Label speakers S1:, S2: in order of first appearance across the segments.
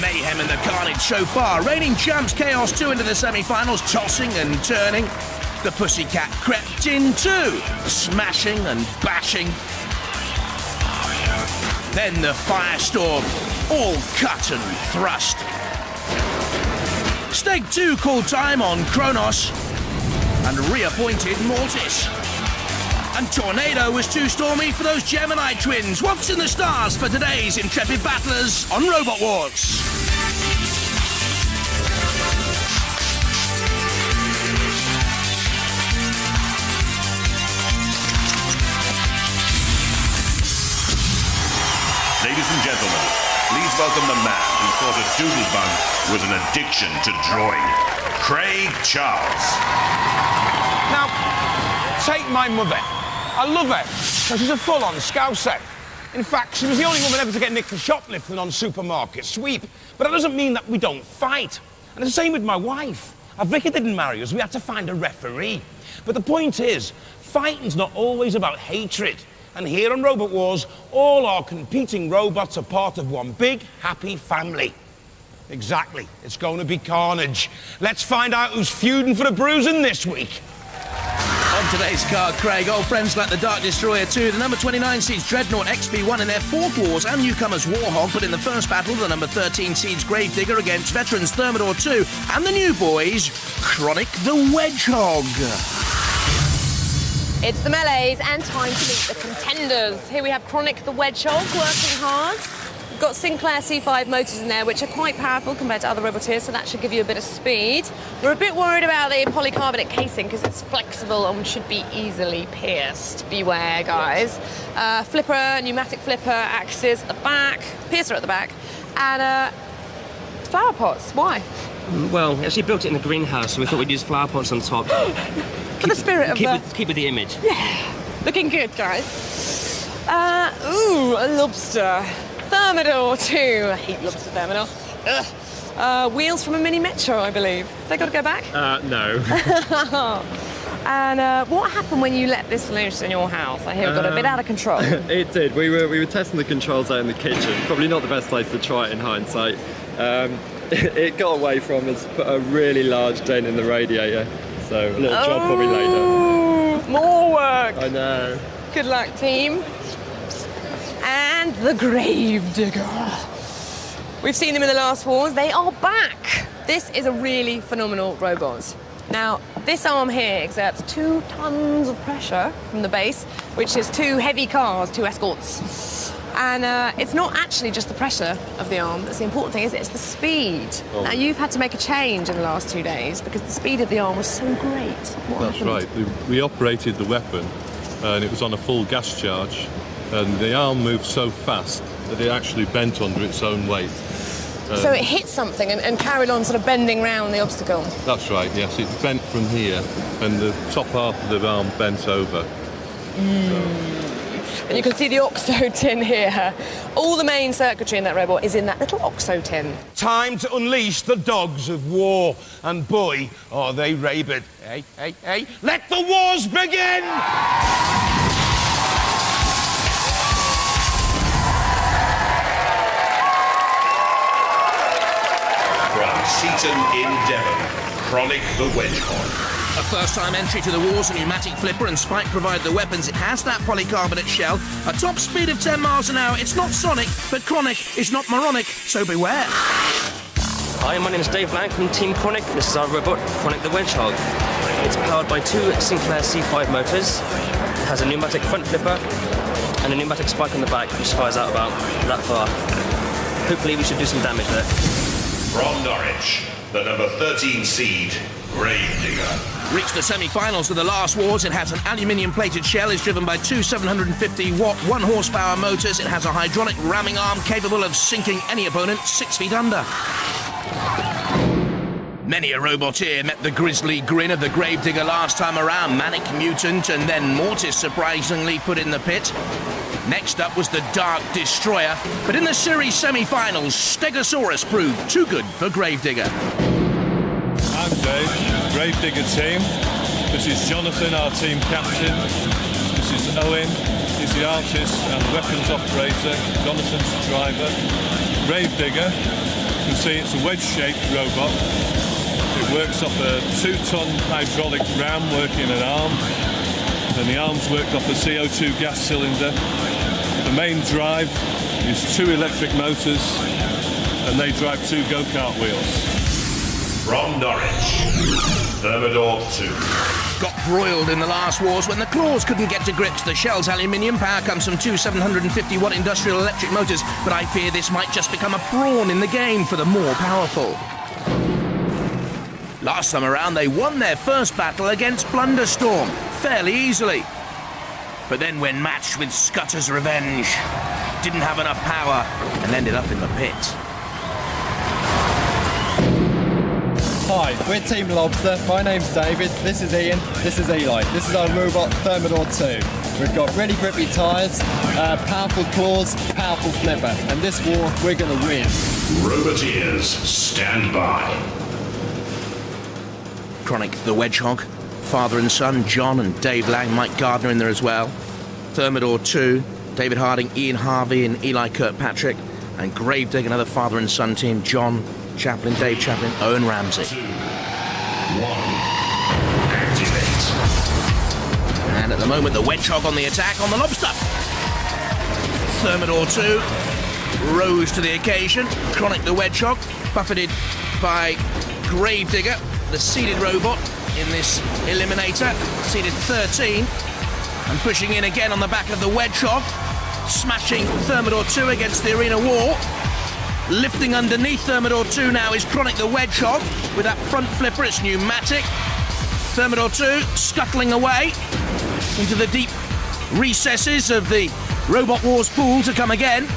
S1: mayhem and the carnage so far. Reigning champs Chaos 2 into the semi-finals, tossing and turning. The Pussycat crept in too, smashing and bashing. Then the Firestorm, all cut and thrust. Steg 2 called time on Kronos and reappointed Mortis. And Tornado was too stormy for those Gemini twins. What's in the stars for today's intrepid battlers on Robot Wars?
S2: Ladies and gentlemen, please welcome the man who thought a doodlebug was an addiction to drawing, Craig Charles.
S3: Now, take my mother. I love her, because she's a full-on scouser. In fact, she was the only woman ever to get nicked for shoplifting on supermarket sweep. But that doesn't mean that we don't fight. And it's the same with my wife. Vicky didn't marry us, we had to find a referee. But the point is, fighting's not always about hatred. And here on Robot Wars, all our competing robots are part of one big, happy family. Exactly, it's going to be carnage. Let's find out who's feuding for the bruising this week.
S1: On today's card, Craig, old friends like the Dark Destroyer 2, the number 29 seeds Dreadnought XP1 in their fourth wars, and newcomers Warhog, but in the first battle, the number 13 seeds Gravedigger against veterans Thermidor 2, and the new boys, Chronic the Wedgehog.
S4: It's the melees and time to meet the contenders. Here we have Chronic the Wedgehog working hard. We've got Sinclair C5 motors in there, which are quite powerful compared to other Roboteers, so that should give you a bit of speed. We're a bit worried about the polycarbonate casing because it's flexible and should be easily pierced. Beware, guys. Flipper, pneumatic flipper, axes at the back, piercer at the back, and flower pots. Why?
S5: Well, we actually built it in a greenhouse, so we thought we'd use flower pots on top.
S4: For the spirit of
S5: keep with the image.
S4: Yeah, looking good, guys. Ooh, a lobster. Thermidor too. I hate lobster Thermidor. Ugh. Wheels from a mini Metro, I believe. They got to go back?
S5: No.
S4: And what happened when you let this loose in your house? I hear it got a bit out of control.
S6: It did. We were testing the controls out in the kitchen. Probably not the best place to try it in hindsight. It got away from us, put a really large dent in the radiator. So a little job for me later.
S4: More work.
S6: I know.
S4: Good luck, team. And the Gravedigger. We've seen them in the last wars. They are back. This is a really phenomenal robot. Now, this arm here exerts 2 tons of pressure from the base, which is 2 heavy cars, 2 escorts. And it's not actually just the pressure of the arm that's the important thing, is it? It's the speed. Oh. Now, you've had to make a change in the last 2 days because the speed of the arm was so great. What happened?
S7: Right. We operated the weapon and it was on a full gas charge, and the arm moved so fast that it actually bent under its own weight.
S4: So it hit something and carried on sort of bending round the obstacle?
S7: That's right, yes. It bent from here and the top half of the arm bent over.
S4: And you can see the OXO tin here. All the main circuitry in that robot is in that little OXO tin.
S3: Time to unleash the dogs of war. And boy, are they rabid. Hey, hey, hey, let the wars begin!
S2: From Seaton in Devon, Chronic the Wedgehog.
S1: A first-time entry to the wars, a pneumatic flipper and Spike provide the weapons. It has that polycarbonate shell, a top speed of 10 miles an hour. It's not Sonic, but Chronic is not moronic, so beware.
S5: Hi, my name is Dave Blank from Team Chronic. This is our robot, Chronic the Wedgehog. It's powered by 2 Sinclair C5 motors. It has a pneumatic front flipper and a pneumatic spike on the back, which fires out about that far. Hopefully we should do some damage there.
S2: From Norwich, the number 13 seed, Gravedigger.
S1: Reached the semi-finals of the last wars. It has an aluminium-plated shell. It's driven by 2 750-watt, 1-horsepower motors. It has a hydraulic ramming arm capable of sinking any opponent 6 feet under. Many a Roboteer met the grisly grin of the Gravedigger last time around. Manic Mutant and then Mortis surprisingly put in the pit. Next up was the Dark Destroyer, but in the series semi-finals, Stegosaurus proved too good for Gravedigger.
S7: I'm Dave, Gravedigger team. This is Jonathan, our team captain. This is Owen, he's the artist and weapons operator. Jonathan's the driver. Gravedigger, can see it's a wedge-shaped robot. It works off a 2-ton hydraulic ram working an arm, and the arm's worked off a CO2 gas cylinder. The main drive is 2 electric motors, and they drive 2 go-kart wheels.
S2: From Norwich, Thermidor 2.
S1: Got broiled in the last wars when the claws couldn't get to grips. The shell's aluminium power comes from 2 750-watt industrial electric motors, but I fear this might just become a prawn in the game for the more powerful. Last time around, they won their first battle against Blunderstorm fairly easily. But then when matched with Scutter's Revenge, didn't have enough power and ended up in the pit.
S6: Hi, we're Team Lobster. My name's David. This is Ian. This is Eli. This is our robot Thermidor 2. We've got really grippy tyres, powerful claws, powerful flipper, and this war we're going to win.
S2: Roboteers, stand by.
S1: Chronic the Wedgehog, father and son, John and Dave Lang, Mike Gardner in there as well. Thermidor 2, David Harding, Ian Harvey and Eli Kirkpatrick, and Gravedigger, another father and son team, John Chaplin, Dave Chaplin, Owen Ramsey.
S2: 2, 1, activate.
S1: And at the moment, the Wedgehog on the attack on the Lobster. Thermidor 2 rose to the occasion. Chronic the Wedgehog, buffeted by Gravedigger, the seeded robot in this eliminator, seeded 13, and pushing in again on the back of the Wedgehog, smashing Thermidor 2 against the arena wall. Lifting underneath Thermidor 2 now is Chronic the Wedgehog with that front flipper, it's pneumatic. Thermidor 2 scuttling away into the deep recesses of the Robot Wars pool to come again.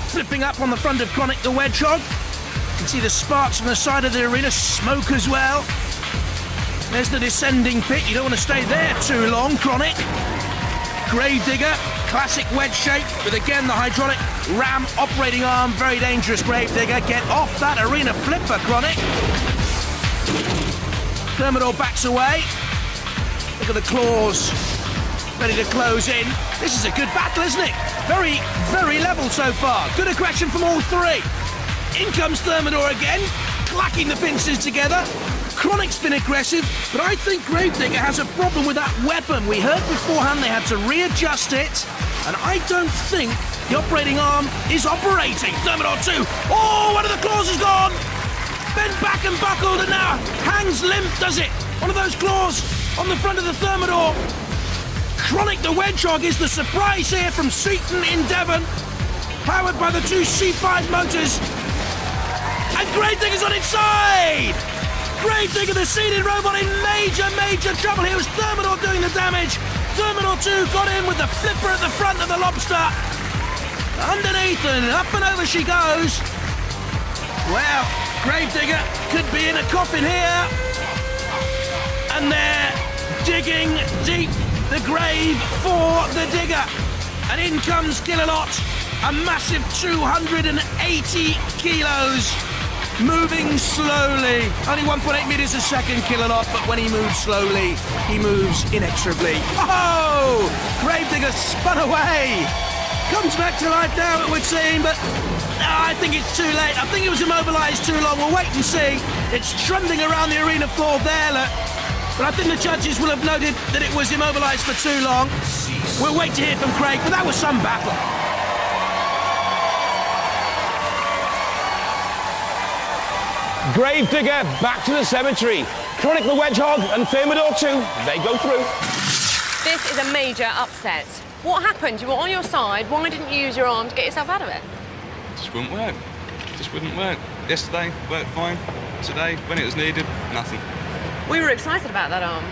S1: Flipping up on the front of Chronic the Wedgehog. You can see the sparks on the side of the arena, smoke as well. There's the descending pit, you don't want to stay there too long, Chronic. Gravedigger, classic wedge shape with again the hydraulic ram operating arm, very dangerous Gravedigger. Get off that arena flipper, Chronic. Thermidor backs away. Look at the claws, ready to close in. This is a good battle, isn't it? Very, very level so far. Good aggression from all three. In comes Thermidor again, clacking the pincers together. Chronic's been aggressive, but I think Gravedigger has a problem with that weapon. We heard beforehand they had to readjust it, and I don't think the operating arm is operating. Thermidor 2. Oh, one of the claws is gone. Bent back and buckled, and now hangs limp, does it? One of those claws on the front of the Thermidor. Chronic the Wedgehog is the surprise here from Seaton in Devon, powered by the 2 C5 motors. And Gravedigger's on its side! Gravedigger, the seeded robot, in major, major trouble. Here was Thermidor doing the damage. Thermidor 2 got in with the flipper at the front of the Lobster. Underneath and up and over she goes. Well, Gravedigger could be in a coffin here. And they're digging deep the grave for the digger. And in comes Killalot, a massive 280 kilos. Moving slowly. Only 1.8 meters a second, Killalot, but when he moves slowly, he moves inexorably. Oh! Gravedigger spun away. Comes back to life now, it would seem, but I think it's too late. I think it was immobilized too long. We'll wait and see. It's trundling around the arena floor there, look. But I think the judges will have noted that it was immobilized for too long. We'll wait to hear from Craig, but that was some battle.
S3: Gravedigger back to the cemetery. Chronic the Wedgehog and Thermidor 2, they go through.
S4: This is a major upset. What happened? You were on your side. Why didn't you use your arm to get yourself out of it?
S8: Just wouldn't work. Just wouldn't work. Yesterday, worked fine. Today, when it was needed, nothing.
S4: We were excited about that arm.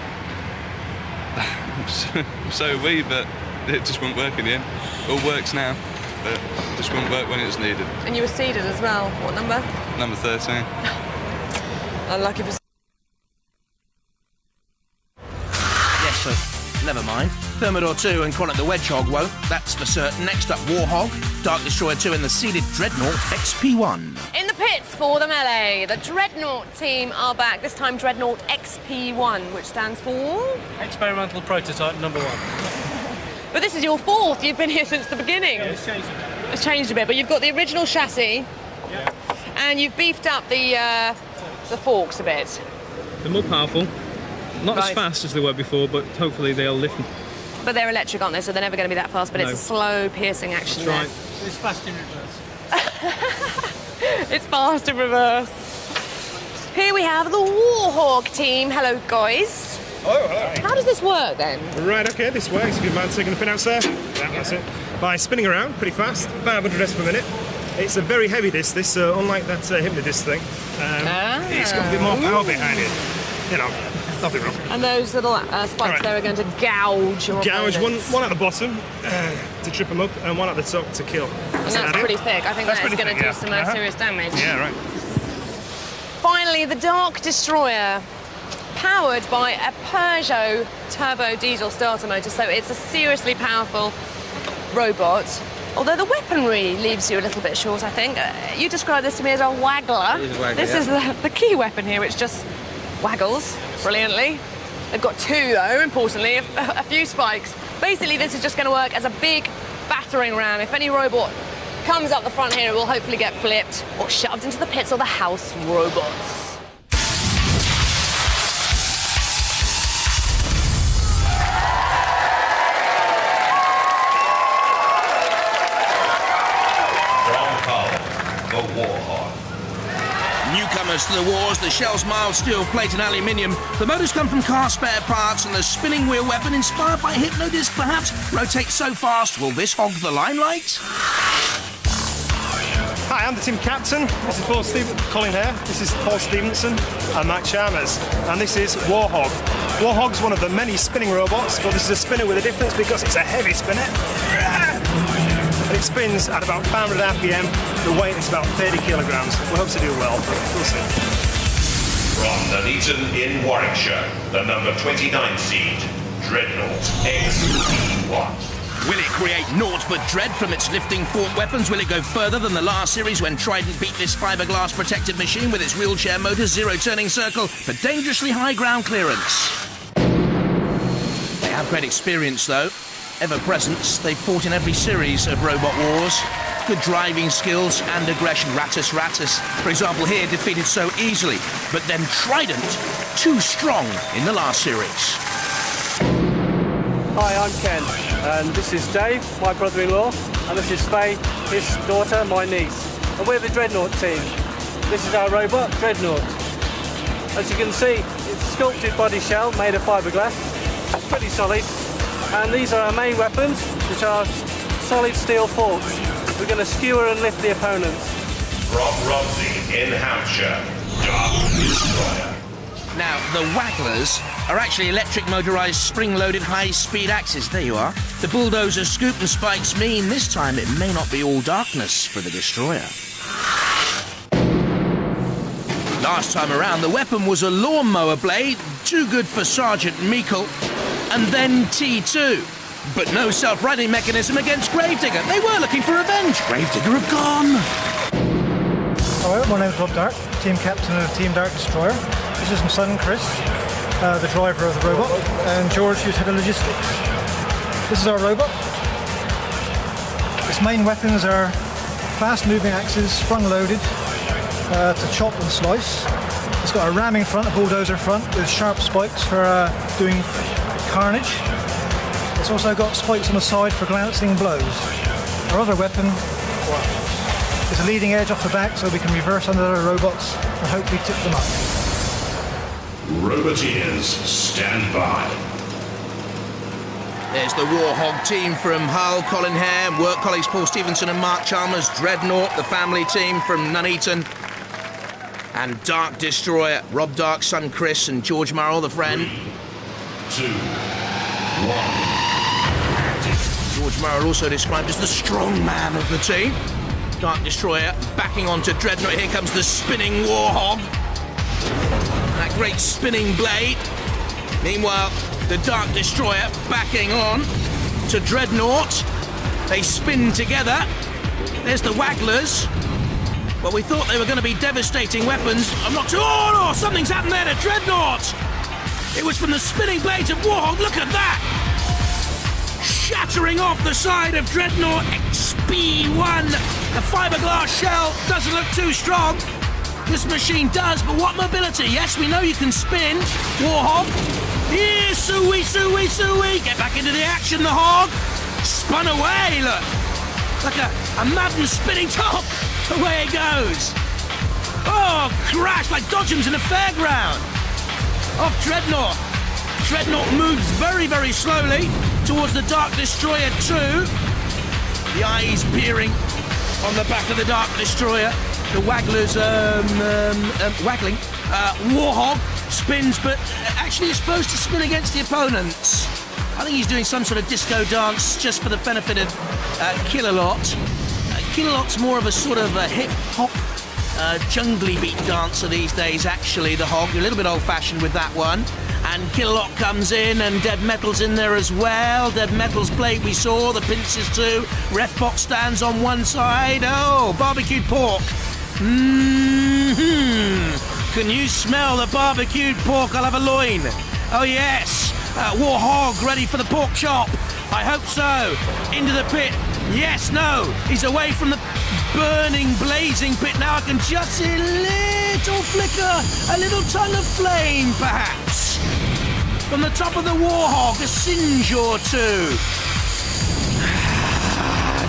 S8: So we, but it just wouldn't work in the end. All works now, but it just wouldn't work when it was needed.
S4: And you were seeded as well. What number?
S8: Number 13.
S4: Unlucky for...
S1: Yes, so never mind. Thermidor 2 and Chronic the Wedgehog won't, that's for certain. Next up, Warhog, Dark Destroyer 2 and the seeded Dreadnought XP1.
S4: In the pits for the melee, the Dreadnought team are back. This time Dreadnought XP1, which stands for...
S9: Experimental Prototype number 1.
S4: But this is your fourth. You've been here since the beginning.
S9: Yeah, it's changed a bit.
S4: It's changed a bit, but you've got the original chassis. And you've beefed up the forks a bit.
S10: They're more powerful. Not as fast as they were before, but hopefully they'll lift.
S4: But they're electric, aren't they? So they're never going to be that fast, but it's a slow, piercing action there.
S9: It's fast in reverse.
S4: It's fast in reverse. Here we have the Warhawk team. Hello, guys.
S11: Hello, hello.
S4: How does this work, then?
S11: Right, OK, this works. Good man taking the pin out, sir. Yeah, that's it. By spinning around pretty fast, 500 rests per minute. It's a very heavy disc, this, so unlike that Hypnodisc thing, it's got a bit more power behind it. You know, nothing wrong.
S4: And those little spikes there are going to gouge your opponents.
S11: one at the bottom to trip them up, and one at the top to kill.
S4: And that's pretty thick. I think that's going to do some serious damage.
S11: Yeah, right.
S4: Finally, the Dark Destroyer, powered by a Peugeot turbo diesel starter motor, so it's a seriously powerful robot. Although the weaponry leaves you a little bit short, I think. You described this to me as a waggler. This is the key weapon here, which just waggles brilliantly. They've got two, though, importantly, a few spikes. Basically, this is just going to work as a big battering ram. If any robot comes up the front here, it will hopefully get flipped or shoved into the pits of the house robots.
S1: Newcomers to the wars, the shell's mild steel plate and aluminium. The motors come from car spare parts, and the spinning wheel weapon, inspired by Hypnodisc perhaps, rotates so fast. Will this hog the limelight?
S11: Hi, I'm the team captain. This is Colin Hare. This is Paul Stevenson and Matt Chalmers. And this is Warhawk. Warhawk's one of the many spinning robots, but this is a spinner with a difference because it's a heavy spinner. And it spins at about 500 RPM. The weight is about 30 kilograms. We hope to do well. We'll see.
S2: From Nuneaton in Warwickshire, the number 29 seed, Dreadnought XP1.
S1: Will it create naught but dread from its lifting fork weapons? Will it go further than the last series when Trident beat this fiberglass protected machine with its wheelchair motor, zero turning circle for dangerously high ground clearance? They have great experience, though. Ever present, they've fought in every series of Robot Wars. Good driving skills and aggression. Ratus. For example, here defeated so easily. But then Trident, too strong in the last series.
S9: Hi, I'm Ken, and this is Dave, my brother-in-law, and this is Faye, his daughter, my niece. And we're the Dreadnought team. This is our robot, Dreadnought. As you can see, it's a sculpted body shell made of fiberglass. It's pretty solid. And these are our main weapons, which are solid steel forks. We're going to skewer and lift the opponents.
S2: From Romsey in Hampshire, Dark Destroyer.
S1: Now, the Wagglers are actually electric motorised spring-loaded high-speed axes. There you are. The bulldozer scoop and spikes mean this time it may not be all darkness for the Destroyer. Last time around, the weapon was a lawnmower blade, too good for Sergeant Meikle, and then T2. But no self-righting mechanism against Gravedigger. They were looking for revenge. Gravedigger have gone.
S12: Hello, my name's Rob Dark, team captain of Team Dark Destroyer. This is my son Chris, the driver of the robot, and George, who's head of logistics. This is our robot. Its main weapons are fast-moving axes, sprung-loaded, to chop and slice. It's got a ramming front, a bulldozer front, with sharp spikes for doing carnage. It's also got spikes on the side for glancing blows. Our other weapon is a leading edge off the back, so we can reverse under the robots and hopefully tip them up.
S2: Roboteers, stand by.
S1: There's the Warhawk team from Hull, Colin Hare, work colleagues Paul Stevenson and Mark Chalmers, Dreadnought, the family team from Nuneaton, and Dark Destroyer, Rob Dark's son Chris and George Murrell, the friend.
S2: 3, 2, 1.
S1: George Murrell also described as the strong man of the team. Dark Destroyer backing onto Dreadnought. Here comes the spinning Warhawk. That great spinning blade. Meanwhile, the Dark Destroyer backing on to Dreadnought. They spin together. There's the Wagglers. Well, we thought they were going to be devastating weapons. I'm not too... Oh, no, something's happened there to Dreadnought. It was from the spinning blades of Warhawk. Look at that. Shattering off the side of Dreadnought. B1. The fiberglass shell doesn't look too strong. This machine does, but what mobility? Yes, we know you can spin. Warhog. Here, Suey, Suey, Suey. Get back into the action, the hog. Spun away, look. Like a Madden spinning top. Away it goes. Oh, crash like Dodgems in a fairground. Off Dreadnought. Dreadnought moves very, very slowly towards the Dark Destroyer 2. The eyes peering on the back of the Dark Destroyer. The Waggler's waggling. Warhog spins, but actually is supposed to spin against the opponents. I think he's doing some sort of disco dance just for the benefit of Killalot. Killalot's more of a sort of a hip-hop, jungly beat dancer these days, actually, the hog. You're a little bit old-fashioned with that one. And Killalot comes in, and Dead Metal's in there as well. Dead Metal's plate we saw, the pincers too. Ref box stands on one side. Oh, barbecued pork. Can you smell the barbecued pork? I'll have a loin. Oh, yes. Warhog ready for the pork chop. I hope so. Into the pit. Yes, no. He's away from the burning, blazing pit. Now I can just see a little flicker, a little tongue of flame, perhaps. From the top of the Warhog, a singe or two.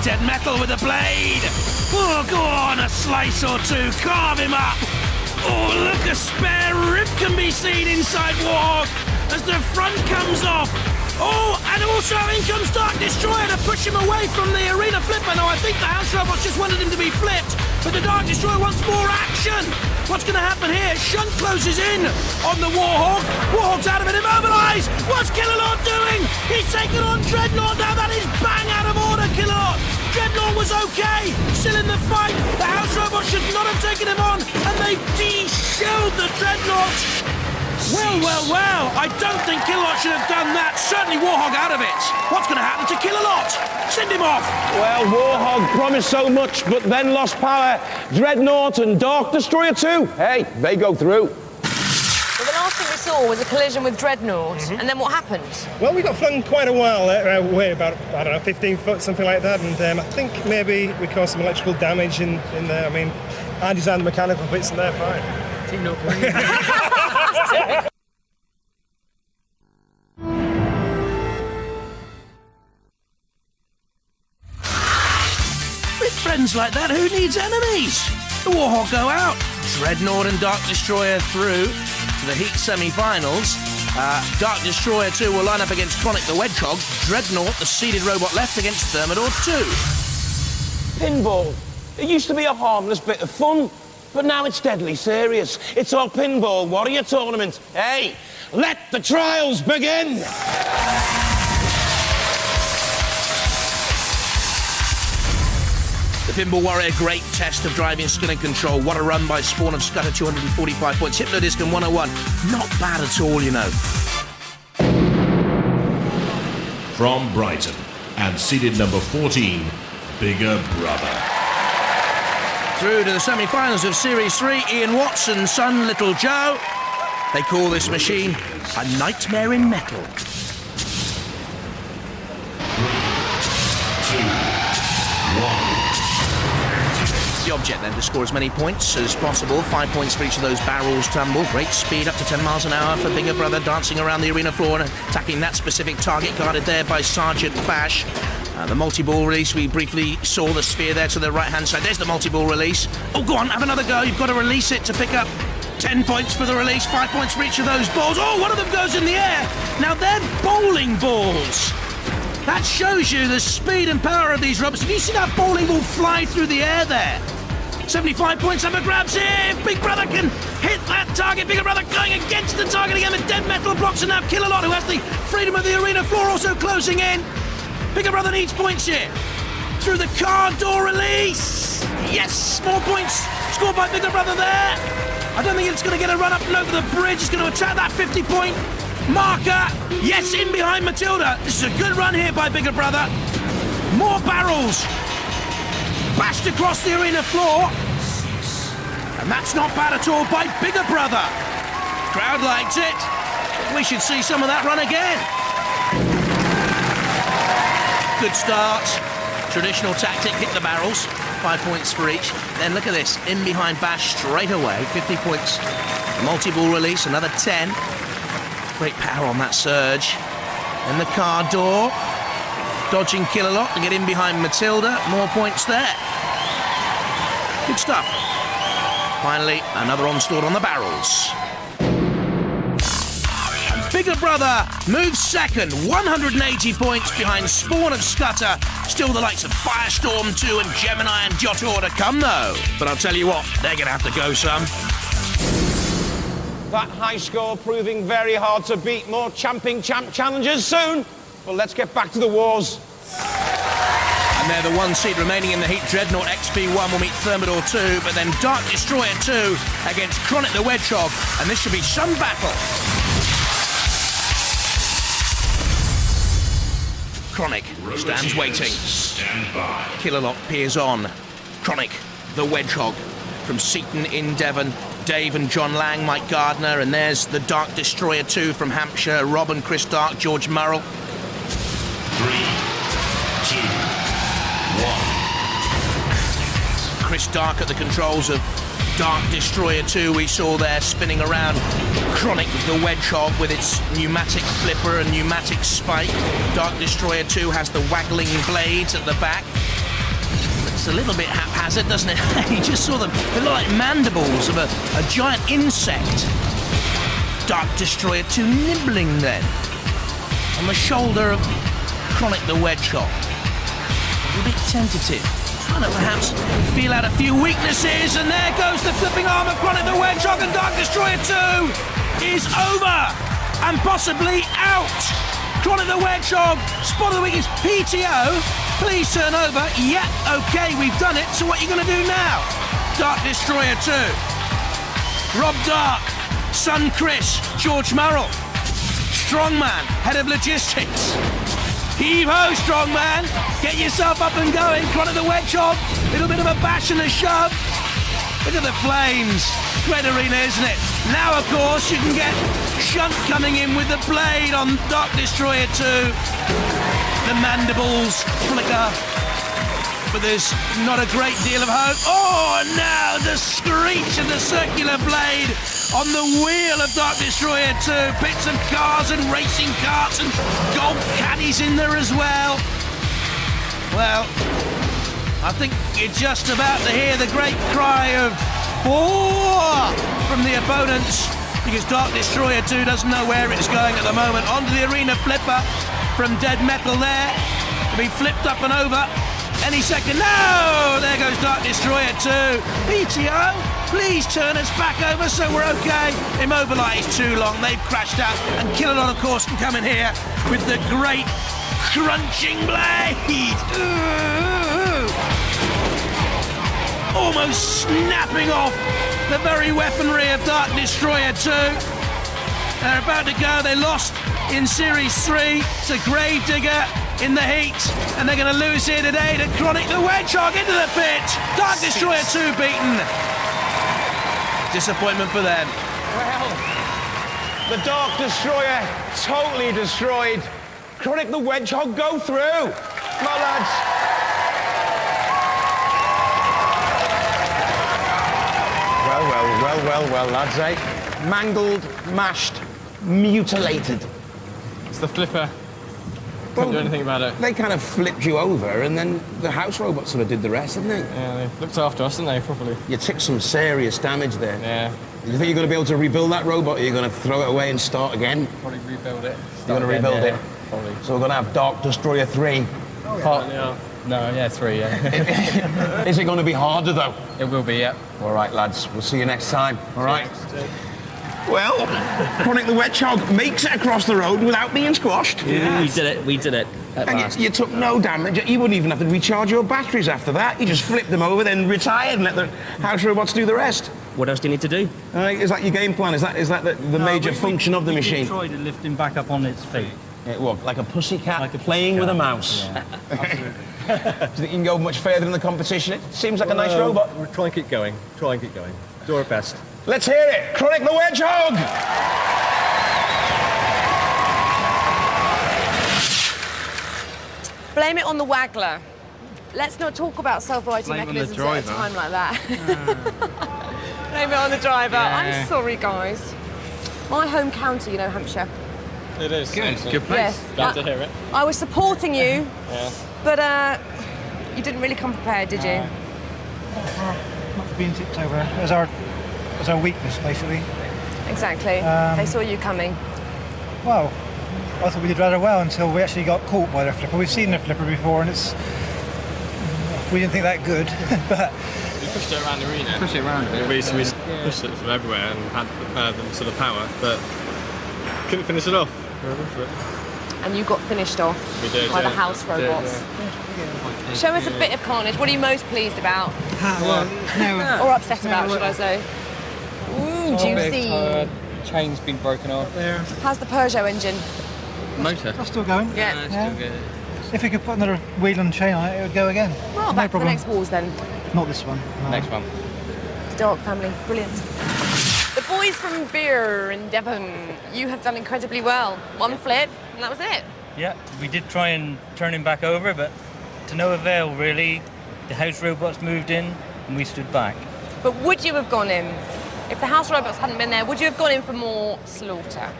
S1: Dead Metal with a blade. Oh, go on, a slice or two. Carve him up. Oh, look, a spare rib can be seen inside Warhog as the front comes off. Oh, and also in comes Dark Destroyer to push him away from the arena flipper. Now, I think the House Robots just wanted him to be flipped, but the Dark Destroyer wants more action. What's going to happen here? Shunt closes in on the Warhog. Warhog's out of it, immobilised. What's Killalot doing? He's taking on Dreadnought. Now that is bang out of order, Killalot. Dreadnought was okay, still in the fight. The House Robots should not have taken him on, and they've de-shelled the Dreadnought. Well, well, well, I don't think Killalot should have done that. Certainly Warhog out of it. What's going to happen to Killalot? Send him off.
S3: Well, Warhog promised so much, but then lost power. Dreadnought and Dark Destroyer 2. Hey, they go through.
S4: Well, the last thing we saw was a collision with Dreadnought, and then what happened?
S11: Well, we got flung quite a while away, about, I don't know, 15 foot, something like that, and I think maybe we caused some electrical damage in there. I mean, I designed the mechanical bits and they're fine.
S10: Team up.
S1: With friends like that, who needs enemies? The Warhog go out. Dreadnought and Dark Destroyer through to the Heat semi-finals. Dark Destroyer 2 will line up against Chronic the Wedgehog. Dreadnought, the seeded robot, left against Thermidor 2.
S3: Pinball. It used to be a harmless bit of fun, but now it's deadly serious. It's our Pinball Warrior Tournament. Hey, let the trials begin!
S1: The Pinball Warrior, great test of driving skill and control. What a run by Spawn of Scudder, 245 points. Hypnodisc and 101. Not bad at all, you know.
S2: From Brighton, and seeded number 14, Bigger Brother.
S1: Through to the semi-finals of Series 3, Ian Watson's son, Little Joe. They call this machine a nightmare in metal.
S2: 3, 2, 1.
S1: The object then to score as many points as possible. 5 points for each of those barrels tumble. Great speed, up to 10 miles an hour for Bigger Brother, dancing around the arena floor and attacking that specific target, guarded there by Sergeant Bash. The multi-ball release, we briefly saw the sphere there to the right-hand side. There's the multi-ball release. Oh, go on, have another go. You've got to release it to pick up 10 points for the release, 5 points for each of those balls. Oh, one of them goes in the air. Now, they're bowling balls. That shows you the speed and power of these robots. Did you see that bowling ball fly through the air there? 75 points, Emma grabs here. If Big Brother can hit that target, Bigger Brother going against the target again with Dead Metal blocks, and now Killalot, who has the freedom of the arena floor, also closing in. Bigger Brother needs points here. Through the car door release. Yes, more points scored by Bigger Brother there. I don't think it's going to get a run up and over the bridge. It's going to attack that 50-point marker. Yes, in behind Matilda. This is a good run here by Bigger Brother. More barrels bashed across the arena floor. And that's not bad at all by Bigger Brother. Crowd likes it. We should see some of that run again. Good start. Traditional tactic, hit the barrels, 5 points for each. Then look at this, in behind Bash straight away, 50 points. Multi-ball release, another 10. Great power on that surge. And the car door, dodging Killalot to get in behind Matilda, more points there. Good stuff. Finally, another onslaught on the barrels. Bigger Brother moves second, 180 points behind Spawn and Scudder. Still the likes of Firestorm 2 and Gemini and Giotto to come, though. But I'll tell you what, they're going to have to go some.
S3: That high score proving very hard to beat. More Champing Champ challenges soon. Well, let's get back to the wars.
S1: And they're the one seed remaining in the heat. Dreadnought XP1 will meet Thermidor 2, but then Dark Destroyer 2 against Chronic the Wedgehog, and this should be some battle. Chronic stands waiting.
S2: Stand by.
S1: Killalot peers on. Chronic, the Wedgehog, from Seaton in Devon. Dave and John Lang, Mike Gardner, and there's the Dark Destroyer 2 from Hampshire. Rob and Chris Dark, George Murrell.
S2: 3, 2, 1.
S1: Chris Dark at the controls of Dark Destroyer 2, we saw there spinning around. Chronic the Wedgehog with its pneumatic flipper and pneumatic spike. Dark Destroyer 2 has the waggling blades at the back. It's a little bit haphazard, doesn't it? You just saw them. They look like mandibles of a giant insect. Dark Destroyer 2 nibbling then on the shoulder of Chronic the Wedgehog. A bit tentative. Trying to perhaps feel out a few weaknesses, and there goes the flipping arm of Chronic the Wedgehog, and Dark Destroyer 2 is over and possibly out. Chronic the Wedgehog, spot of the week is PTO. Please turn over. Yeah, okay, we've done it. So what are you going to do now? Dark Destroyer 2. Rob Dark, Son Chris, George Murrell. Strongman, head of logistics. Heave-ho, Strongman. Get yourself up and going. Chronic the Wedgehog. Little bit of a bash and a shove. Look at the flames. Great arena, isn't it? Now, of course, you can get Shunt coming in with the blade on Dark Destroyer 2. The mandibles flicker. But there's not a great deal of hope. Oh, and now the screech of the circular blade on the wheel of Dark Destroyer 2. Bits of cars and racing carts and golf caddies in there as well. Well, I think you're just about to hear the great cry of "4" from the opponents, because Dark Destroyer 2 doesn't know where it's going at the moment. Onto the arena flipper from Dead Metal there. To be flipped up and over any second. No! There goes Dark Destroyer 2. PTO, please turn us back over so we're okay. Immobilised too long. They've crashed out. And Killalot, of course, can come in here with the great crunching blade. Ooh. Almost snapping off the very weaponry of Dark Destroyer 2. They're about to go. They lost in Series 3 to Gravedigger in the heat, and they're going to lose here today to Chronic the Wedgehog into the pit. Dark Destroyer 2 beaten. Disappointment for them.
S3: Well, the Dark Destroyer totally destroyed. Chronic the Wedgehog go through. Come on, lads. Well, lads, eh? Mangled, mashed, mutilated.
S10: It's the flipper. Couldn't do anything about it.
S3: They kind of flipped you over, and then the house robots sort of did the rest, didn't they?
S10: Yeah, they looked after us, didn't they, properly?
S3: You took some serious damage there.
S10: Yeah.
S3: Do you think you're going to be able to rebuild that robot, or are you going to throw it away and start again?
S10: Probably rebuild it.
S3: You're going to rebuild it?
S10: Probably.
S3: So we're going to have Dark Destroyer 3.
S10: Oh, yeah. 3, yeah.
S3: Is it going to be harder, though?
S10: It will be, yeah.
S3: All right, lads. We'll see you next time. All right? Well, Chronic the Wedgehog makes it across the road without being squashed.
S5: Yeah. We did it.
S3: And you took no damage. You wouldn't even have to recharge your batteries after that. You just flipped them over, then retired and let the house robots do the rest.
S5: What else do you need to do?
S3: Is that your game plan? Is that the major function of the machine?
S13: We tried to lift him back up on its feet.
S3: What, like a pussycat playing with a mouse?
S13: Yeah, absolutely.
S3: Do you think you can go much further in the competition? It seems like a nice robot.
S6: We'll try and keep going. Do our best.
S3: Let's hear it. Chronic the Wedgehog!
S4: Blame it on the waggler. Let's not talk about self-righting
S10: Blame it on the
S4: mechanisms at a
S10: driver.
S4: time like that. Blame it on the driver.
S10: Yeah.
S4: I'm sorry, guys. My home county, you know, Hampshire.
S14: It is.
S10: Good place.
S4: Yes.
S14: Glad to hear it.
S4: I was supporting you,
S14: Yeah.
S4: but you didn't really come prepared, did you?
S12: Not for being tipped over. As our weakness, basically.
S4: Exactly. They saw you coming.
S12: Well, I thought we did rather well until we actually got caught by their flipper. We've seen their flipper before, and we didn't think that good, but.
S14: We pushed it around the arena.
S10: Push it around a bit.
S6: We pushed it from everywhere and had them sort of power, but couldn't finish it off.
S4: And you got finished off
S6: We did,
S4: by the
S6: yeah.
S4: house
S6: We did,
S4: robots. Show us a bit of carnage. What are you most pleased about? Or upset about, should I say? Ooh, juicy.
S14: Chain's been broken off.
S12: There.
S4: How's the Peugeot engine?
S10: Motor.
S12: That's still going.
S4: Yeah.
S12: Yeah. If we could put another wheel and chain on it, it would go again.
S4: Well,
S12: No
S4: back to the
S12: problem.
S4: next wars then.
S12: Not this one. No.
S14: Next one.
S4: The Dark family, brilliant. The boys from Beer in Devon, you have done incredibly well. One flip, and that was it.
S13: Yeah, we did try and turn him back over, but to no avail, really. The house robots moved in, and we stood back.
S4: But would you have gone in? If the house robots hadn't been there, would you have gone in for more slaughter?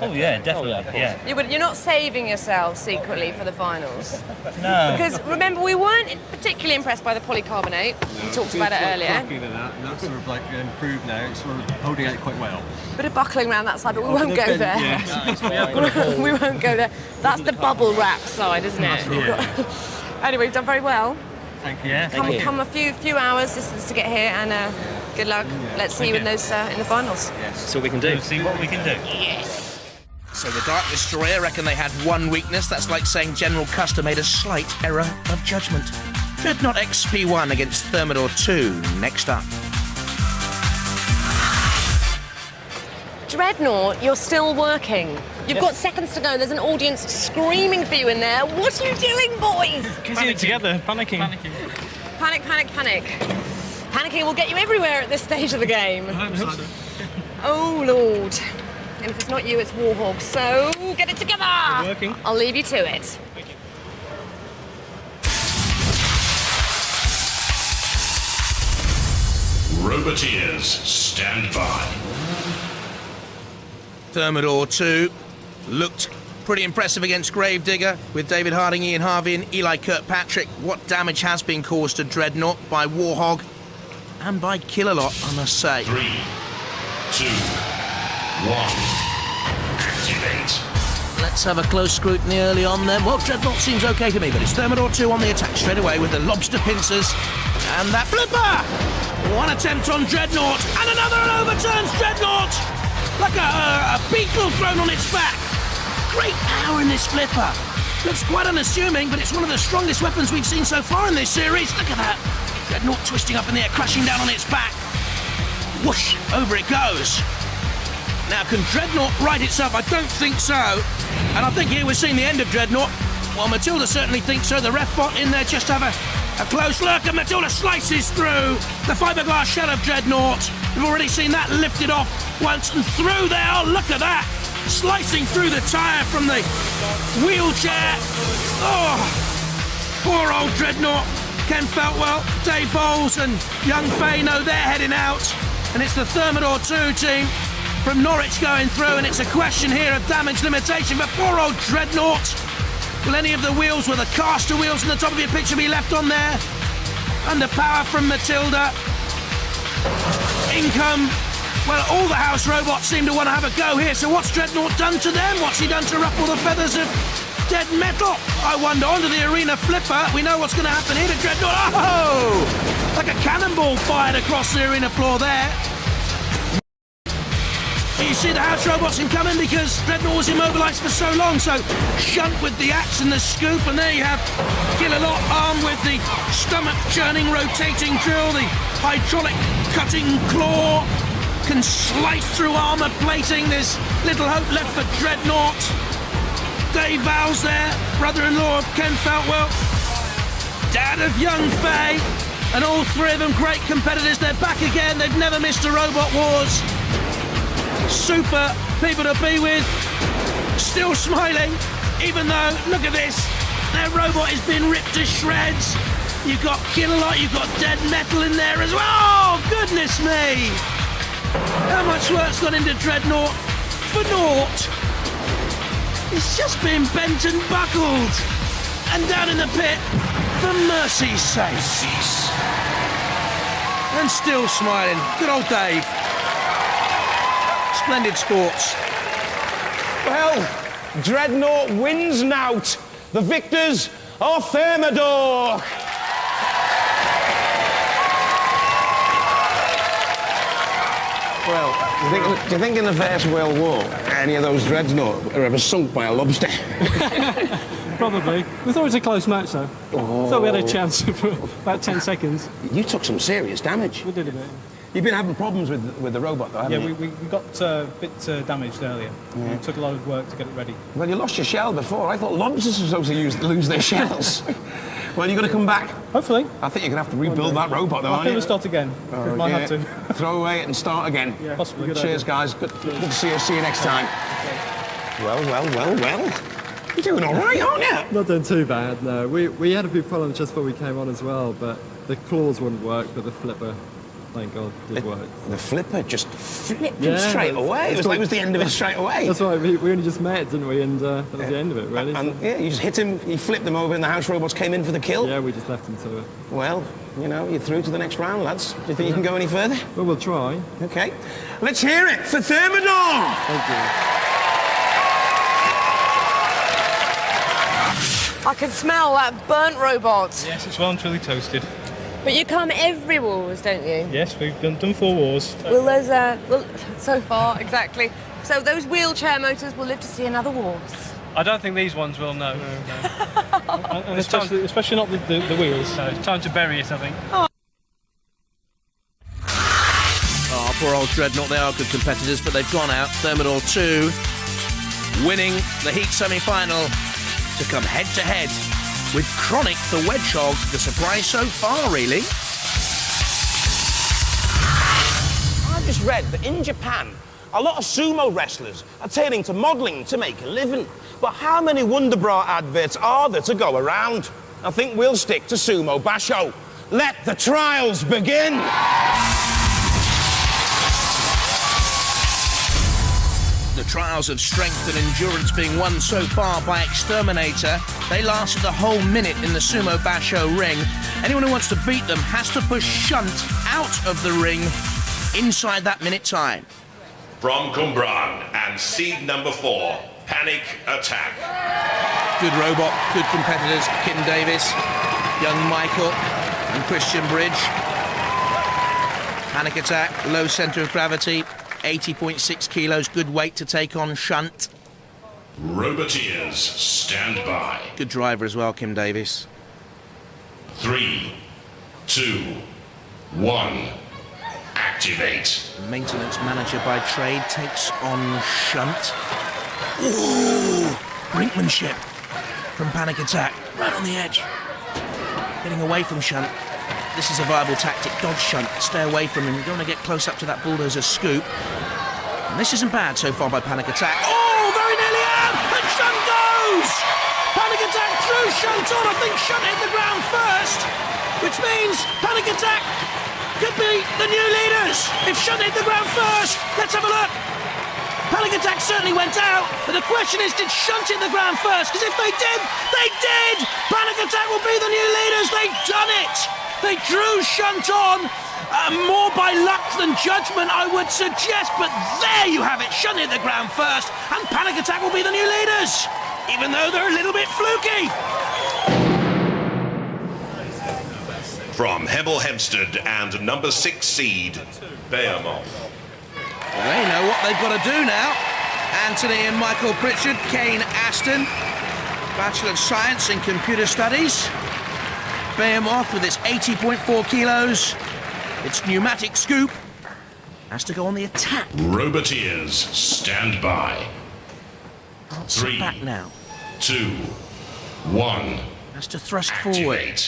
S13: Oh yeah, definitely. Yeah.
S4: You're not saving yourself secretly for the finals.
S13: No.
S4: Because remember, we weren't particularly impressed by the polycarbonate. We talked about it earlier.
S15: That's sort of like improved now. It's sort of holding out quite well.
S4: Bit of buckling around that side, but we won't go there.
S15: Yeah.
S4: We won't go there. That's the bubble wrap side, isn't it? Anyway, you've done very well.
S15: Thank you.
S13: Yeah,
S4: Come a few hours distance to get here, and good luck. Let's see you in those in the finals.
S5: So we can do.
S13: We'll see what we can do.
S4: Yes.
S1: So the Dark Destroyer reckon they had one weakness. That's like saying General Custer made a slight error of judgment. Dreadnought XP1 against Thermidor 2. Next up.
S4: Dreadnought, you're still working. You've got seconds to go. There's an audience screaming for you in there. What are you doing, boys?
S13: Panicking together, panicking.
S4: Panic, panic, panic. Panicking will get you everywhere at this stage of the game. Oh, Lord. And if it's not you, it's Warhog. So get it together.
S13: We're working.
S4: I'll leave you to it.
S2: Roboteers, stand by.
S1: Thermidor 2 looked pretty impressive against Gravedigger with David Harding, Ian Harvey and Eli Kirkpatrick. What damage has been caused to Dreadnought by Warhog and by Killalot, I must say.
S2: 3, 2, 1. Activate.
S1: Let's have a close scrutiny early on then. Well, Dreadnought seems okay to me, but it's Thermidor 2 on the attack straight away with the lobster pincers and that flipper! One attempt on Dreadnought and another and overturns Dreadnought! Like a beetle thrown on its back. Great power in this flipper. Looks quite unassuming, but it's one of the strongest weapons we've seen so far in this series. Look at that. Dreadnought twisting up in the air, crashing down on its back. Whoosh, over it goes. Now, can Dreadnought right itself? I don't think so. And I think here we're seeing the end of Dreadnought. Well, Matilda certainly thinks so. The ref bot in there just have a close look, and Matilda slices through the fiberglass shell of Dreadnought. We've already seen that lifted off once and through there. Oh, look at that. Slicing through the tyre from the wheelchair. Oh, poor old Dreadnought. Ken Feltwell, Dave Bowles and young Fay know they're heading out. And it's the Thermidor 2 team from Norwich going through, and it's a question here of damage limitation. But poor old Dreadnought. Will any of the wheels, with the caster wheels on the top of your picture, be left on there? Under power from Matilda. Income. Well, all the house robots seem to want to have a go here. So what's Dreadnought done to them? What's he done to ruffle the feathers of dead metal? I wonder. Onto the arena flipper. We know what's going to happen here to Dreadnought. Oh! Like a cannonball fired across the arena floor there. You see the house robots incoming because Dreadnought was immobilised for so long, so shunt with the axe and the scoop, and there you have Killalot armed with the stomach-churning rotating drill, the hydraulic cutting claw, can slice through armour plating. There's little hope left for Dreadnought. Dave Vowles there, brother-in-law of Ken Feltwell, dad of young Fay, and all three of them great competitors. They're back again, they've never missed a Robot Wars. Super people to be with, still smiling, even though, look at this, Their robot is being ripped to shreds. You've got Killalot, you've got Dead Metal in there as well. Oh, goodness me. How much work's gone into Dreadnought for naught? It's just been bent and buckled. And down in the pit, for mercy's sake. And still smiling. Good old Dave. Splendid sports.
S3: Well, Dreadnought wins nout. The victors are Thermidor. Well, do you think in the First World War any of those Dreadnoughts were ever sunk by a lobster?
S9: Probably. We thought it was a close match, though.
S3: Oh.
S9: Thought we had a chance for about 10 seconds.
S3: You took some serious damage.
S9: We did a bit.
S3: You've been having problems with the robot, though, haven't
S9: Yeah,
S3: you?
S9: we got a bit damaged earlier.
S3: Yeah.
S9: It took a lot of work to get it ready.
S3: Well, you lost your shell before. I thought lobsters were supposed to lose their shells. Well, you're going to come back?
S9: Hopefully.
S3: I think you're going to have to rebuild that robot, though,
S9: I
S3: aren't
S9: think
S3: you?
S9: we'll start again.
S3: Oh,
S9: Might
S3: yeah.
S9: have to.
S3: Throw away it and start again.
S9: Yeah, possibly. Good
S3: Cheers,
S9: idea.
S3: guys. Good to see you. See you next time. Well. You're doing all right, aren't you?
S6: Not doing too bad, no. We had a few problems just before we came on as well, but the claws wouldn't work, but the flipper, thank God, did work.
S3: The flipper just flipped him straight away. It was the end of it straight away.
S6: That's right, we only just met, didn't we? And that was the end of it, really.
S3: And yeah, you just hit him, you flipped him over, and the house robots came in for the kill.
S6: Yeah, we just left him to it.
S3: Well, you know, you're through to the next round, lads. Do you think you can go any further?
S6: Well, we'll try.
S3: Okay. Let's hear it for Thermidor!
S6: Thank you.
S4: I can smell that burnt robot.
S10: Yes, it's well and truly toasted.
S4: But you come every wars, don't you?
S10: Yes, we've done 4 wars.
S4: Will those, so far, exactly. So those wheelchair motors will live to see another wars.
S10: I don't think these ones will, no. And especially not the wheels. So it's time to bury it, I think.
S1: Oh, poor old Dreadnought. They are good competitors, but they've gone out. Thermidor 2 winning the heat semi-final to come head-to-head with Chronic the Wedgehog. The surprise so far, really.
S3: I've just read that in Japan, a lot of sumo wrestlers are turning to modelling to make a living. But how many Wonderbra adverts are there to go around? I think we'll stick to sumo basho. Let the trials begin!
S1: The trials of strength and endurance being won so far by Exterminator. They lasted the whole minute in the sumo basho ring. Anyone who wants to beat them has to push Shunt out of the ring inside that minute time.
S2: From Cumbran and seed number 4, Panic Attack.
S1: Good robot, good competitors, Kim Davis, young Michael and Christian Bridge. Panic Attack, low centre of gravity, 80.6 kilos, good weight to take on Shunt.
S2: Roboteers, stand by.
S1: Good driver as well, Kim Davis.
S2: 3, 2, 1, activate.
S1: Maintenance manager by trade takes on Shunt. Ooh, brinkmanship from Panic Attack, right on the edge. Getting away from Shunt. This is a viable tactic. Dodge Shunt, stay away from him. You don't want to get close up to that bulldozer scoop. And this isn't bad so far by Panic Attack. Oh, very nearly out! And Shunt goes! Panic Attack threw Shunt on. I think Shunt hit the ground first, which means Panic Attack could be the new leaders. If Shunt hit the ground first, let's have a look. Panic Attack certainly went out, but the question is, did Shunt hit the ground first? Because if they did, they did! Panic Attack will be the new leaders. They've done it! They drew Shunt on, more by luck than judgment, I would suggest, but there you have it. Shunt hit the ground first, and Panic Attack will be the new leaders, even though they're a little bit fluky.
S2: From Hemel Hempstead and number 6 seed, Behemoth.
S1: Well, they know what they've got to do now. Anthony and Michael Pritchard, Kane Aston, Bachelor of Science in Computer Studies. Behemoth with its 80.4 kilos, its pneumatic scoop, has to go on the attack.
S2: Roboteers, stand by. 3,
S1: back now.
S2: 2, 1.
S1: Has to thrust forward.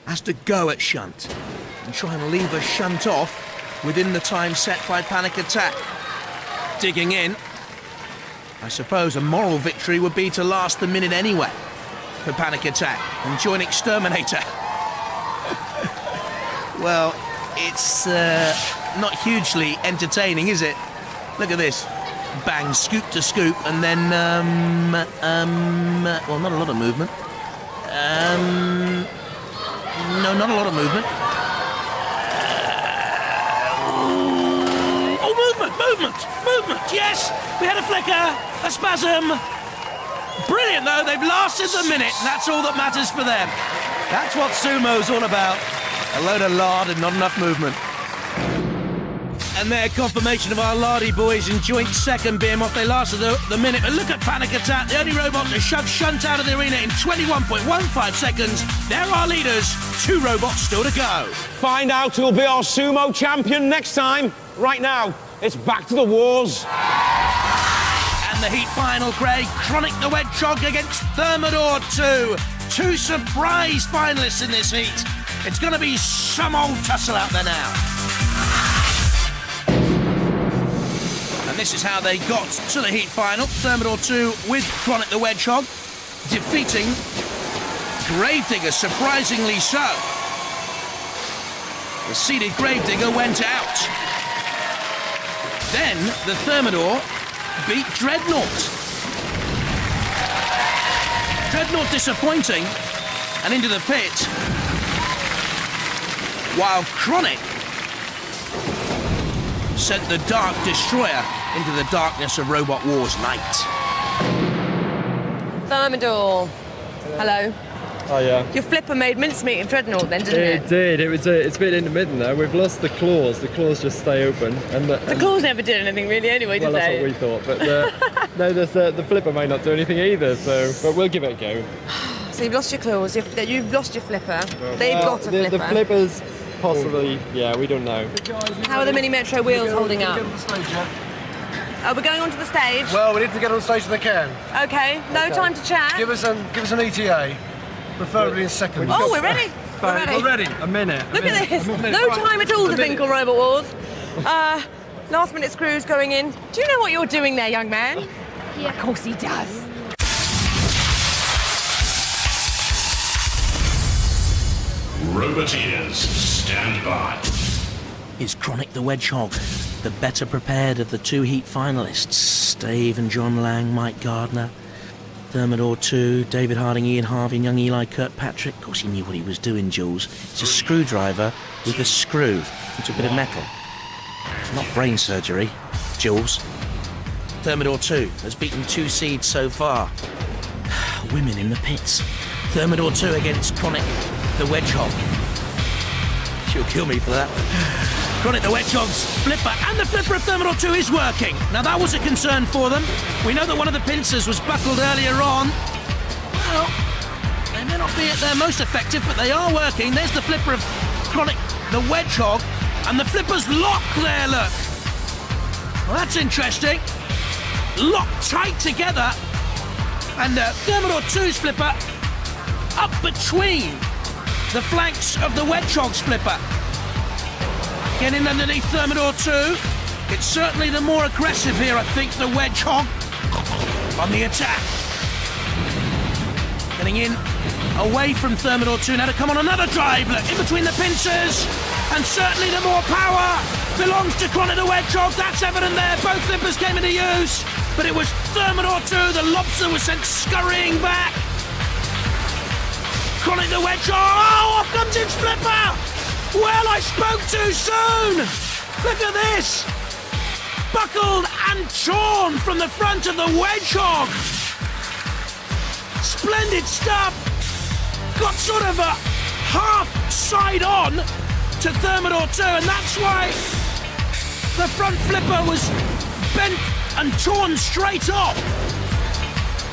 S1: Has to go at Shunt and try and lever Shunt off within the time set by Panic Attack. Digging in. I suppose a moral victory would be to last the minute anyway. for Panic Attack and join Exterminator. Well, it's not hugely entertaining, is it? Look at this. Bang, scoop to scoop, and then, well, not a lot of movement. No, not a lot of movement. Movement, yes! We had a flicker, a spasm. Brilliant, though, they've lasted the minute, and that's all that matters for them. That's what sumo's all about. A load of lard and not enough movement. And their confirmation of our lardy boys in joint second beam off. They lasted the minute. But look at Panic Attack, the only robot to shove Shunt out of the arena in 21.15 seconds. They're our leaders. 2 robots still to go.
S3: Find out who'll be our sumo champion next time. Right now, it's back to the wars.
S1: And the heat final, Craig. Chronic the Wedgehog against Thermidor 2. 2 surprise finalists in this heat. It's going to be some old tussle out there now. And this is how they got to the heat final. Thermidor 2 with Chronic the Wedgehog, defeating Gravedigger, surprisingly so. The seeded Gravedigger went out. Then the Thermidor beat Dreadnought. Dreadnought disappointing and into the pit, while Chronic sent the Dark Destroyer into the darkness of Robot Wars night.
S4: Thermidor. Hello.
S6: Oh, yeah.
S4: Your flipper made mincemeat of Dreadnought then, didn't it?
S6: It did. It's a bit intermittent there. We've lost the claws. The claws just stay open. And
S4: the claws never did anything really anyway, did
S6: well,
S4: they?
S6: that's what we thought. But no, the flipper may not do anything either, but we'll give it a go.
S4: So you've lost your claws, you've lost your flipper. They've got a flipper.
S6: The flippers, possibly, yeah, we don't know.
S4: How are the Mini Metro wheels holding up? Oh, we're going onto the stage?
S16: Well, we need to get on the stage if they can.
S4: Okay, no time to chat.
S16: Give us an ETA, preferably in seconds.
S4: Oh, we're ready. We're ready.
S16: We're ready.
S6: A minute.
S4: Look at this. No time at all to think on Robot Wars. Last minute screws going in. Do you know what you're doing there, young man? Yeah. Of course he does.
S2: Roboteers, stand by.
S1: Is Chronic the Wedgehog the better prepared of the 2 heat finalists? Dave and John Lang, Mike Gardner. Thermidor 2, David Harding, Ian Harvey, and young Eli Kirkpatrick. Of course, he knew what he was doing, Jules. It's a screwdriver with a screw into a bit of metal. Not brain surgery, Jules. Thermidor 2 has beaten 2 seeds so far. Women in the pits. Thermidor 2 against Chronic the Wedgehog. She'll kill me for that. Chronic the Wedgehog's flipper, and the flipper of Thermidor 2 is working. Now that was a concern for them. We know that one of the pincers was buckled earlier on. Well, they may not be at their most effective, but they are working. There's the flipper of Chronic the Wedgehog, and the flipper's locked there, look. Well, that's interesting. Locked tight together, and Thermidor 2's flipper up between the flanks of the Wedgehog's flipper. Getting underneath Thermidor 2. It's certainly the more aggressive here, I think, the Wedgehog on the attack. Getting in away from Thermidor 2 now to come on another drive, look, in between the pincers. And certainly the more power belongs to Chronic the Wedgehog. That's evident there. Both flippers came into use, but it was Thermidor 2. The lobster was sent scurrying back. Chronic the Wedgehog. Oh, off comes its flipper. Well, I spoke too soon. Look at this. Buckled and torn from the front of the Wedgehog. Splendid stuff. Got sort of a half side on to Thermidor 2, and that's why the front flipper was bent and torn straight off.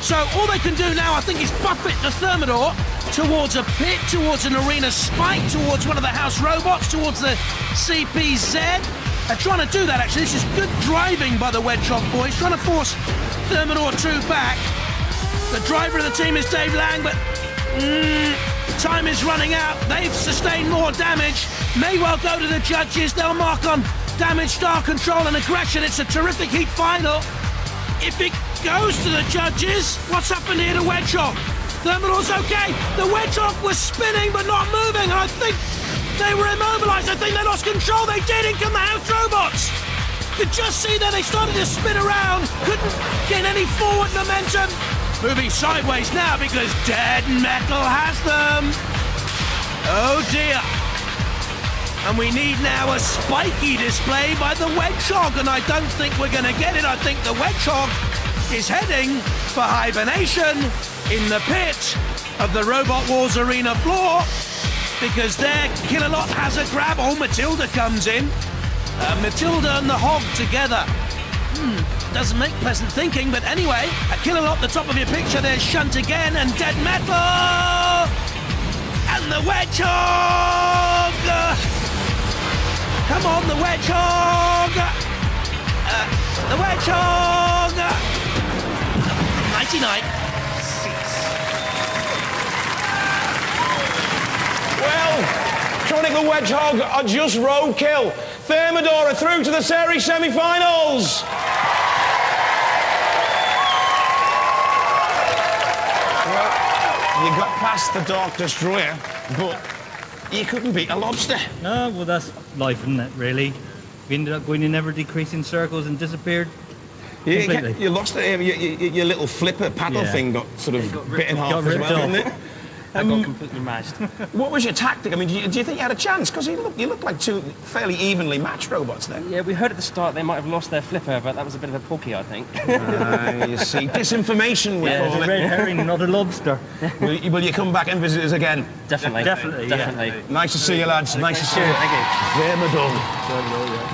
S1: So all they can do now, I think, is buffet the Thermidor towards a pit, towards an arena spike, towards one of the house robots, towards the CPZ. They're trying to do that, actually. This is good driving by the Wedgehog boys, trying to force Thermidor 2 back. The driver of the team is Dave Lang, but time is running out. They've sustained more damage. May well go to the judges. They'll mark on damage, star control, and aggression. It's a terrific heat final. If it goes to the judges, what's happened here to Wedgehog? Thermidor's okay. The Wedgehog was spinning but not moving, and I think they were immobilised. I think they lost control. They did. In come the house robots. You could just see that they started to spin around. Couldn't get any forward momentum. Moving sideways now because Dead Metal has them. Oh dear. And we need now a spiky display by the Wedgehog, and I don't think we're going to get it. I think the Wedgehog is heading for hibernation in the pit of the Robot Wars arena floor, because there Killalot has a grab. Oh, Matilda comes in. Matilda and the Hog together. Doesn't make pleasant thinking, but anyway, a Killalot, the top of your picture. There's Shunt again, and Dead Metal! And the Wedgehog! Come on, the Wedgehog! The Wedgehog! Nighty-night.
S3: Well, Chronic the Wedgehog are just roadkill. Thermidor are through to the series semi-finals. Well, you got past the Dark Destroyer, but you couldn't beat a lobster.
S13: No, well, that's life, isn't it, really? We ended up going in ever decreasing circles and disappeared completely.
S3: You lost it. Your little flipper paddle thing got sort of bit in half as well, didn't it?
S5: I got completely mashed.
S3: What was your tactic? I mean, do you think you had a chance? Because you look like two fairly evenly matched robots then.
S5: Yeah, we heard at the start they might have lost their flipper, but that was a bit of a porky, I think.
S3: You see, disinformation, we call
S13: it's
S3: it.
S13: a red herring, not a lobster.
S3: Will you come back and visit us again?
S5: Definitely.
S13: Definitely.
S3: Nice to see you, lads. Nice to see you.
S5: Thank you.
S3: Thermidor.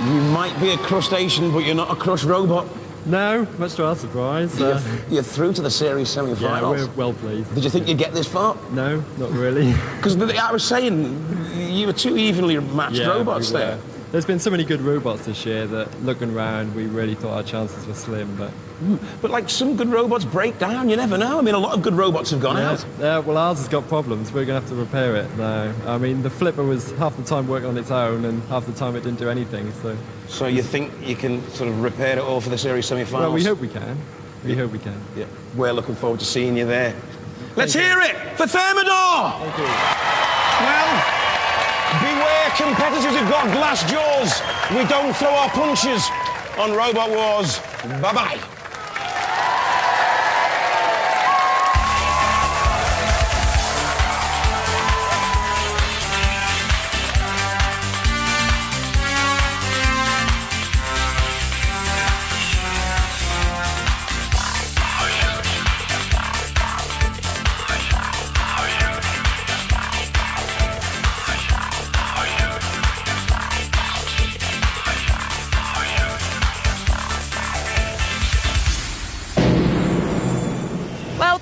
S3: You might be a crustacean, but you're not a crust robot.
S6: No, much to our surprise.
S3: You're through to the series semi-finals.
S6: Yeah, we're well pleased.
S3: Did you think you'd get this far?
S6: No, not really.
S3: Because I was saying, you were two evenly matched robots there.
S6: There's been so many good robots this year that, looking around, we really thought our chances were slim.
S3: But like, some good robots break down, you never know. I mean, a lot of good robots have gone out.
S6: Yeah, well, ours has got problems. We're going to have to repair it now. I mean, the flipper was half the time working on its own, and half the time it didn't do anything,
S3: So you think you can sort of repair it all for the series semi-finals?
S6: Well, we hope we can. We hope we can.
S3: Yeah. We're looking forward to seeing you there. Let's hear it for Thermidor!
S6: Thank you.
S3: Well, beware competitors who've got glass jaws. We don't throw our punches on Robot Wars. Bye-bye.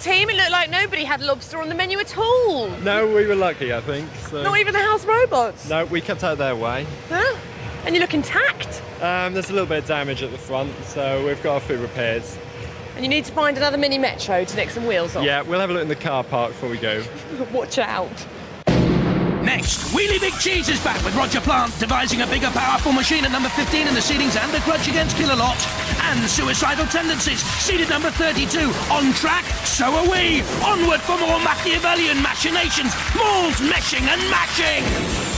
S4: Team, it looked like nobody had lobster on the menu at all.
S6: No, we were lucky, I think. So.
S4: Not even the house robots?
S6: No, we kept out of their way.
S4: Huh? And you look intact.
S6: There's a little bit of damage at the front, so we've got a few repairs.
S4: And you need to find another mini Metro to nick some wheels off.
S6: Yeah, we'll have a look in the car park before we go.
S4: Watch out.
S1: Next, Wheelie Big Cheese is back with Roger Plant devising a bigger, powerful machine at number 15 in the seedings and a grudge against Killalot. And Suicidal Tendencies, seeded number 32. On track, so are we. Onward for more Machiavellian machinations, malls meshing and mashing.